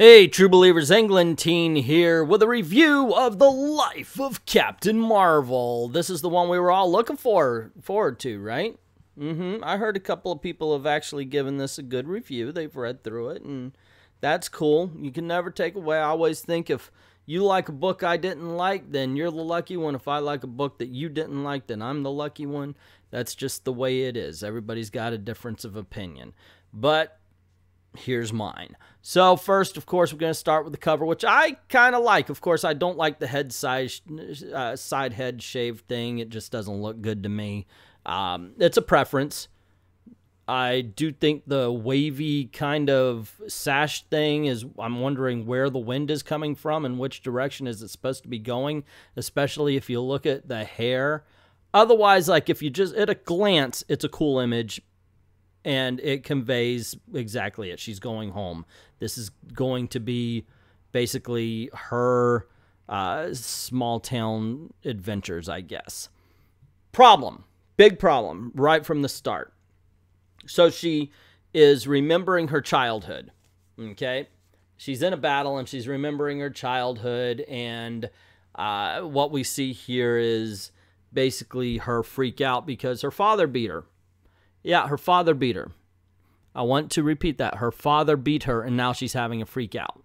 Hey, True Believers, Englentine here with a review of The Life of Captain Marvel. This is the one we were all looking forward to, right? I heard a couple of people have actually given this a good review. They've read through it, and that's cool. You can never take away. I always think if you like a book I didn't like, then you're the lucky one. If I like a book that you didn't like, then I'm the lucky one. That's just the way it is. Everybody's got a difference of opinion. But here's mine. So first, of course, we're going to start with the cover, which I kind of like. Of course, I don't like the head side head shave thing. It just doesn't look good to me. It's a preference. I do think the wavy kind of sash thing is, I'm wondering where the wind is coming from and which direction is it supposed to be going, especially if you look at the hair. Otherwise, like if you just, at a glance, it's a cool image. And it conveys exactly it. She's going home. This is going to be basically her small town adventures, I guess. Problem. Big problem right from the start. So she is remembering her childhood. Okay? She's in a battle and she's remembering her childhood. And what we see here is basically her freak out because her father beat her. Yeah, her father beat her. I want to repeat that. Her father beat her, and now she's having a freak out.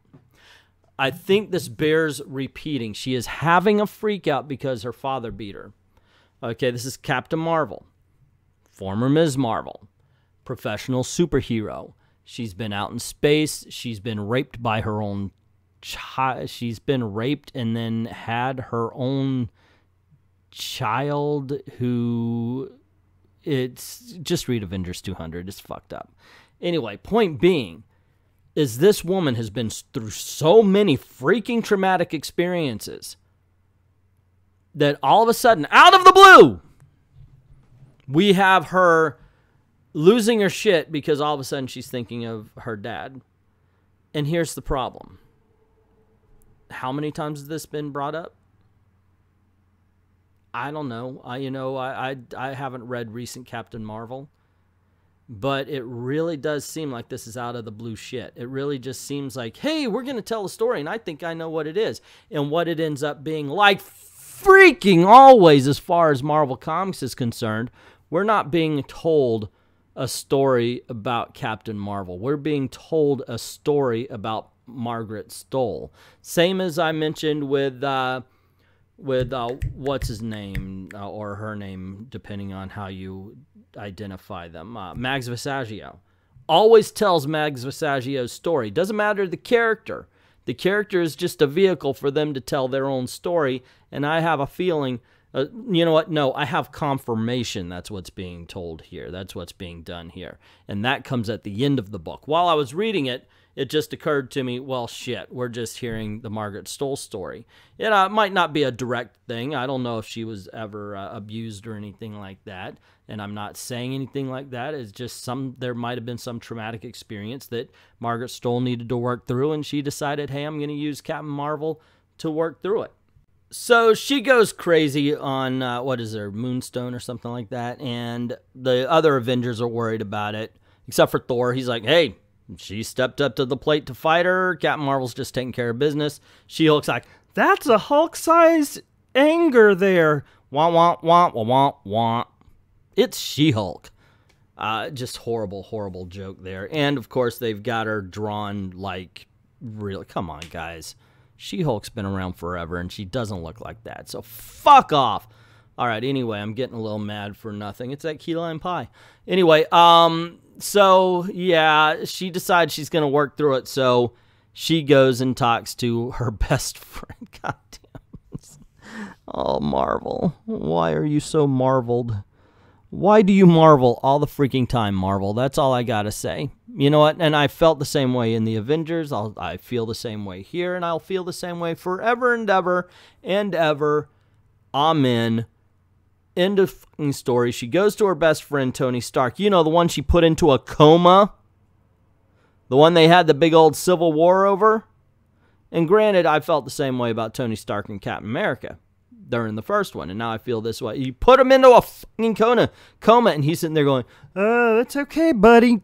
I think this bears repeating. She is having a freak out because her father beat her. Okay, this is Captain Marvel. Former Ms. Marvel. Professional superhero. She's been out in space. She's been raped by her own child. She's been raped and then had her own child who... It's just read Avengers 200. It's fucked up. Anyway, point being is this woman has been through so many freaking traumatic experiences that all of a sudden, out of the blue, we have her losing her shit because all of a sudden she's thinking of her dad. And here's the problem. How many times has this been brought up? I don't know. I haven't read recent Captain Marvel, but it really does seem like this is out of the blue shit. It really just seems like, hey, we're going to tell a story, and I think I know what it is. And what it ends up being, like freaking always as far as Marvel Comics is concerned, we're not being told a story about Captain Marvel. We're being told a story about Margaret Stohl. Same as I mentioned with what's his name, or her name, depending on how you identify them, Max Visaggio. Always tells Max Visaggio's story. Doesn't matter the character. The character is just a vehicle for them to tell their own story, and I have a feeling, you know what, no, I have confirmation that's what's being told here. That's what's being done here. And that comes at the end of the book. While I was reading it, it just occurred to me, well, shit, we're just hearing the Margaret Stohl story. It might not be a direct thing. I don't know if she was ever abused or anything like that, and I'm not saying anything like that. It's just there might have been some traumatic experience that Margaret Stohl needed to work through, and she decided, hey, I'm going to use Captain Marvel to work through it. So she goes crazy on, what is there, Moonstone or something like that, and the other Avengers are worried about it, except for Thor. He's like, hey, she stepped up to the plate to fight her. Captain Marvel's just taking care of business. She-Hulk's like, that's a Hulk-sized anger there. Wah, wah, wah, wah, wah, wah. It's She-Hulk. Just horrible, horrible joke there. And, of course, they've got her drawn like, really, come on, guys. She-Hulk's been around forever, and she doesn't look like that. So, fuck off. All right, anyway, I'm getting a little mad for nothing. It's that key lime pie. Anyway, so, yeah, she decides she's going to work through it, so she goes and talks to her best friend. God damn. Oh, Marvel. Why are you so marveled? Why do you marvel all the freaking time, Marvel? That's all I got to say. You know what? And I felt the same way in the Avengers. I feel the same way here, and I'll feel the same way forever and ever and ever. Amen. End of fucking story. She goes to her best friend, Tony Stark. You know, the one she put into a coma? The one they had the big old Civil War over? And granted, I felt the same way about Tony Stark and Captain America during the first one, and now I feel this way. You put him into a fucking coma, and he's sitting there going, that's okay, buddy.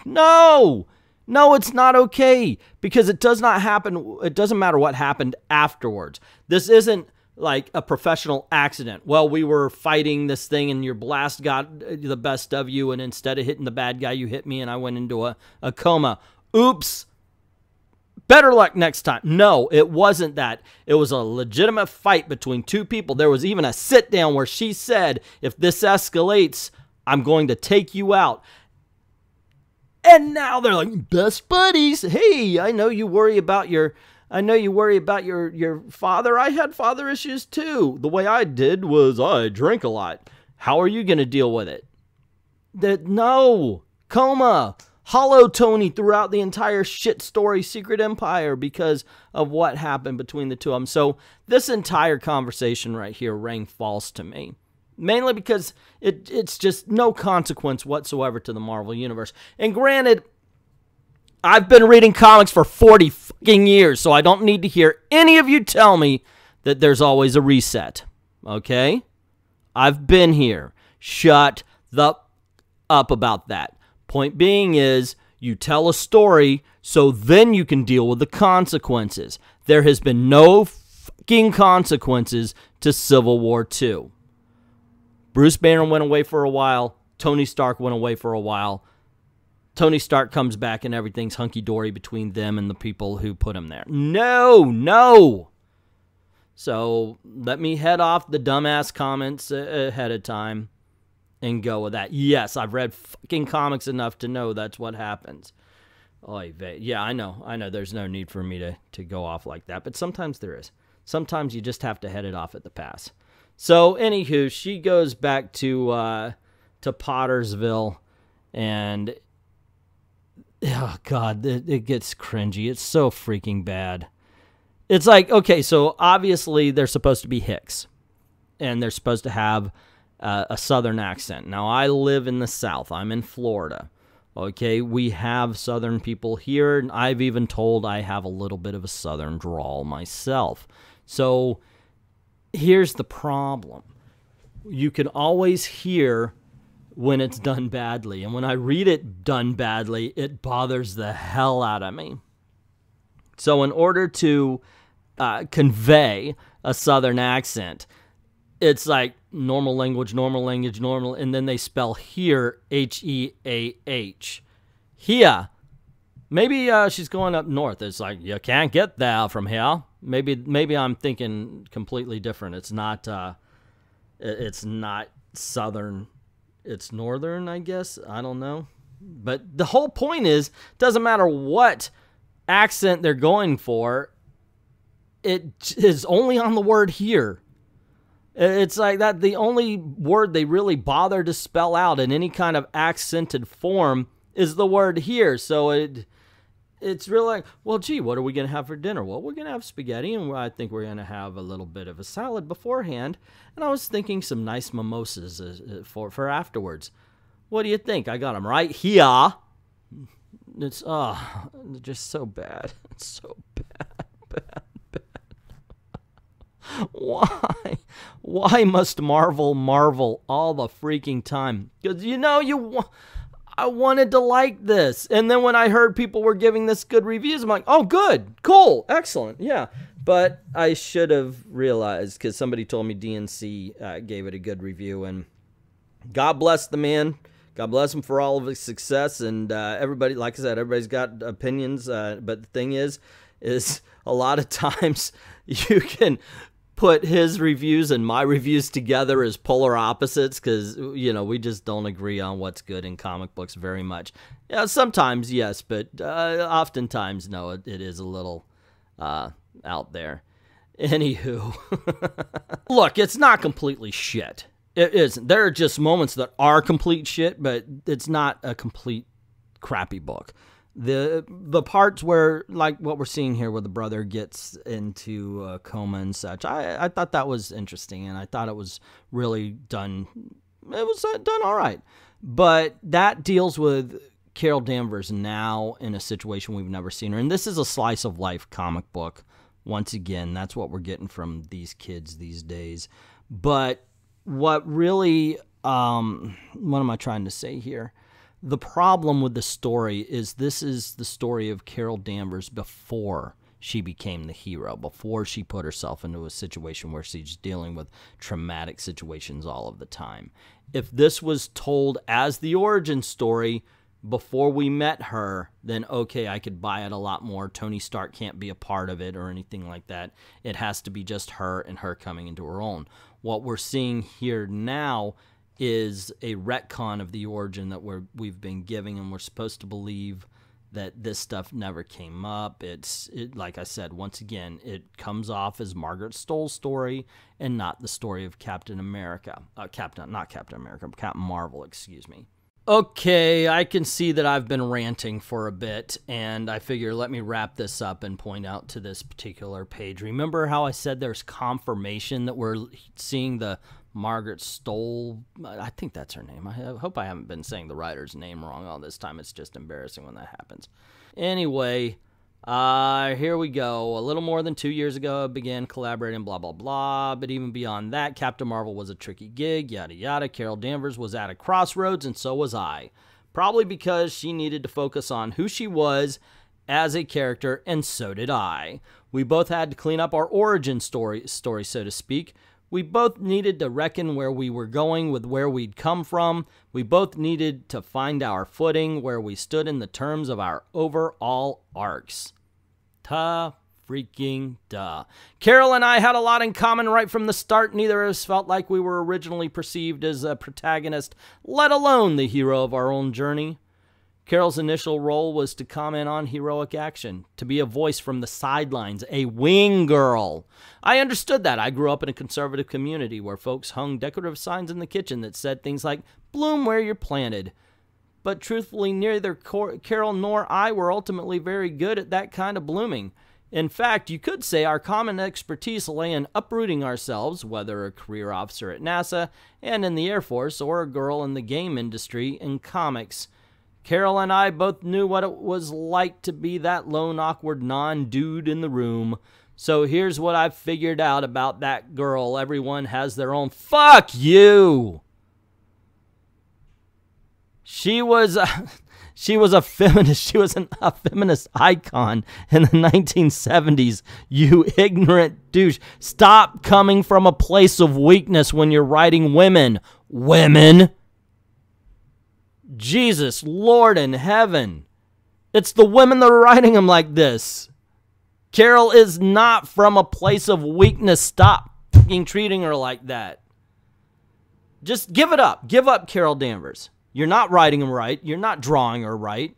No! No, it's not okay, because it does not happen. It doesn't matter what happened afterwards. This isn't like a professional accident. Well, we were fighting this thing and your blast got the best of you, and instead of hitting the bad guy, you hit me and I went into a coma. Oops. Better luck next time. No, it wasn't that. It was a legitimate fight between two people. There was even a sit down where she said, if this escalates, I'm going to take you out. And now they're like best buddies. Hey, I know you worry about your father. I had father issues too. The way I did was I drank a lot. How are you going to deal with it? No. Coma. Hollow Tony throughout the entire shit story Secret Empire because of what happened between the two of them. So this entire conversation right here rang false to me. Mainly because it's just no consequence whatsoever to the Marvel Universe. And granted, I've been reading comics for 40 fucking years, so I don't need to hear any of you tell me that there's always a reset. Okay? I've been here. Shut the up about that. Point being is, you tell a story so then you can deal with the consequences. There has been no fucking consequences to Civil War II. Bruce Banner went away for a while. Tony Stark went away for a while. Tony Stark comes back and everything's hunky-dory between them and the people who put him there. No! So let me head off the dumbass comments ahead of time and go with that. Yes, I've read fucking comics enough to know that's what happens. Yeah, I know. There's no need for me to go off like that, but sometimes there is. Sometimes you just have to head it off at the pass. So, anywho, she goes back to Pottersville, and oh god, it gets cringy. It's so freaking bad. It's like, okay, so obviously they're supposed to be Hicks, and they're supposed to have a Southern accent. Now, I live in the South. I'm in Florida. Okay, we have Southern people here, and I've even told I have a little bit of a Southern drawl myself. So, here's the problem. You can always hear when it's done badly, and when I read it done badly, it bothers the hell out of me. So, in order to convey a Southern accent, it's like normal language, and then they spell here, H-E-A-H. Here. Maybe she's going up north. It's like, you can't get there from here. Maybe I'm thinking completely different. It's not Southern. It's Northern, I guess. I don't know. But the whole point is, doesn't matter what accent they're going for, it is only on the word here. It's like that. The only word they really bother to spell out in any kind of accented form is the word here. So it's really like, well, gee, what are we going to have for dinner? Well, we're going to have spaghetti, and I think we're going to have a little bit of a salad beforehand. And I was thinking some nice mimosas for afterwards. What do you think? I got them right here. It's just so bad. It's so bad. Why must Marvel all the freaking time? Because, I wanted to like this. And then when I heard people were giving this good reviews, I'm like, oh, good, cool, excellent, yeah. But I should have realized, because somebody told me DNC gave it a good review, and God bless the man. God bless him for all of his success. And everybody, like I said, everybody's got opinions. But the thing is a lot of times you can put his reviews and my reviews together as polar opposites, because we just don't agree on what's good in comic books very much. Yeah, sometimes yes, but oftentimes no. It is a little out there. Anywho, look, it's not completely shit. It isn't. There are just moments that are complete shit, but it's not a complete crappy book. The parts where, like what we're seeing here, where the brother gets into a coma and such, I thought that was interesting, and I thought it was really done. It was done all right, but that deals with Carol Danvers now in a situation we've never seen her, and this is a slice of life comic book. Once again, that's what we're getting from these kids these days. But what really, what am I trying to say here? The problem with the story is this is the story of Carol Danvers before she became the hero, before she put herself into a situation where she's dealing with traumatic situations all of the time. If this was told as the origin story before we met her, then okay, I could buy it a lot more. Tony Stark can't be a part of it or anything like that. It has to be just her and her coming into her own. What we're seeing here now is a retcon of the origin that we've been giving, and we're supposed to believe that this stuff never came up. Like I said, once again, it comes off as Margaret Stoll's story and not the story of Captain America. Captain Marvel, excuse me. Okay, I can see that I've been ranting for a bit, and I figure let me wrap this up and point out to this particular page. Remember how I said there's confirmation that we're seeing the Margaret Stoll, I think that's her name. I hope I haven't been saying the writer's name wrong all this time. It's just embarrassing when that happens. Anyway, here we go. A little more than 2 years ago, I began collaborating, blah, blah, blah. But even beyond that, Captain Marvel was a tricky gig, yada, yada. Carol Danvers was at a crossroads, and so was I. Probably because she needed to focus on who she was as a character, and so did I. We both had to clean up our origin story, so to speak. We both needed to reckon where we were going with where we'd come from. We both needed to find our footing, where we stood in the terms of our overall arcs. Freaking duh. Carol and I had a lot in common right from the start. Neither of us felt like we were originally perceived as a protagonist, let alone the hero of our own journey. Carol's initial role was to comment on heroic action, to be a voice from the sidelines, a wing girl. I understood that. I grew up in a conservative community where folks hung decorative signs in the kitchen that said things like, "Bloom where you're planted." But truthfully, neither Carol nor I were ultimately very good at that kind of blooming. In fact, you could say our common expertise lay in uprooting ourselves, whether a career officer at NASA and in the Air Force or a girl in the game industry in comics. Carol and I both knew what it was like to be that lone, awkward non-dude in the room. So here's what I've figured out about that girl. Everyone has their own... Fuck you! She was a feminist. She was a feminist icon in the 1970s, you ignorant douche. Stop coming from a place of weakness when you're writing women. Women! Jesus, Lord in heaven. It's the women that are writing them like this. Carol is not from a place of weakness. Stop fucking treating her like that. Just give it up. Give up Carol Danvers. You're not writing them right. You're not drawing her right.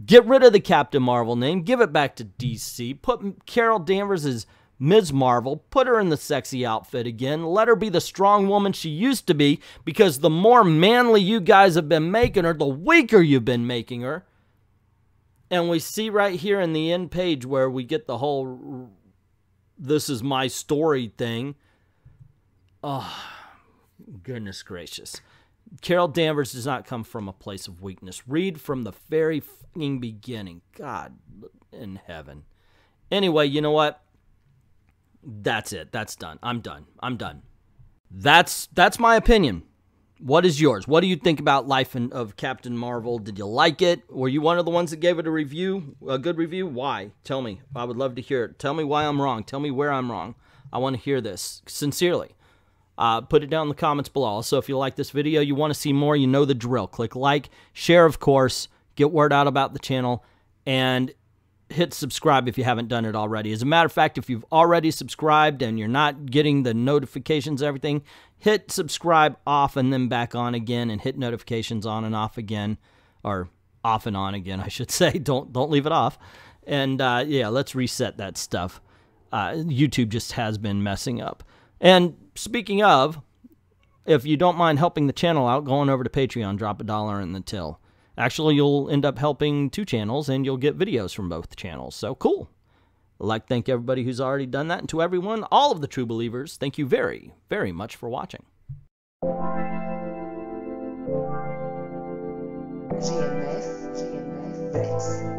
Get rid of the Captain Marvel name. Give it back to DC. Put Carol Danvers as Ms. Marvel. Put her in the sexy outfit again. Let her be the strong woman she used to be, because the more manly you guys have been making her, the weaker you've been making her. And we see right here in the end page where we get the whole "this is my story" thing. Oh, goodness gracious. Carol Danvers does not come from a place of weakness. Read from the very fucking beginning. God in heaven. Anyway, you know what? That's it. That's done. I'm done. I'm done. That's my opinion. What is yours? What do you think about Life of Captain Marvel? Did you like it? Were you one of the ones that gave it a review, a good review? Why? Tell me. I would love to hear it. Tell me why I'm wrong. Tell me where I'm wrong. I want to hear this sincerely. Put it down in the comments below. Also, if you like this video, you want to see more, you know the drill. Click like, share, of course, get word out about the channel, and hit subscribe if you haven't done it already. As a matter of fact, if you've already subscribed and you're not getting the notifications, everything, hit subscribe off and then back on again, and hit notifications on and off again, or off and on again, I should say. Don't leave it off. And yeah, let's reset that stuff. YouTube just has been messing up. And speaking of, if you don't mind helping the channel out, go on over to Patreon, drop $1 in the till. Actually, you'll end up helping 2 channels, and you'll get videos from both channels. So, cool. I'd like to thank everybody who's already done that, and to everyone, all of the true believers, thank you very, very much for watching. GMS, Blitz.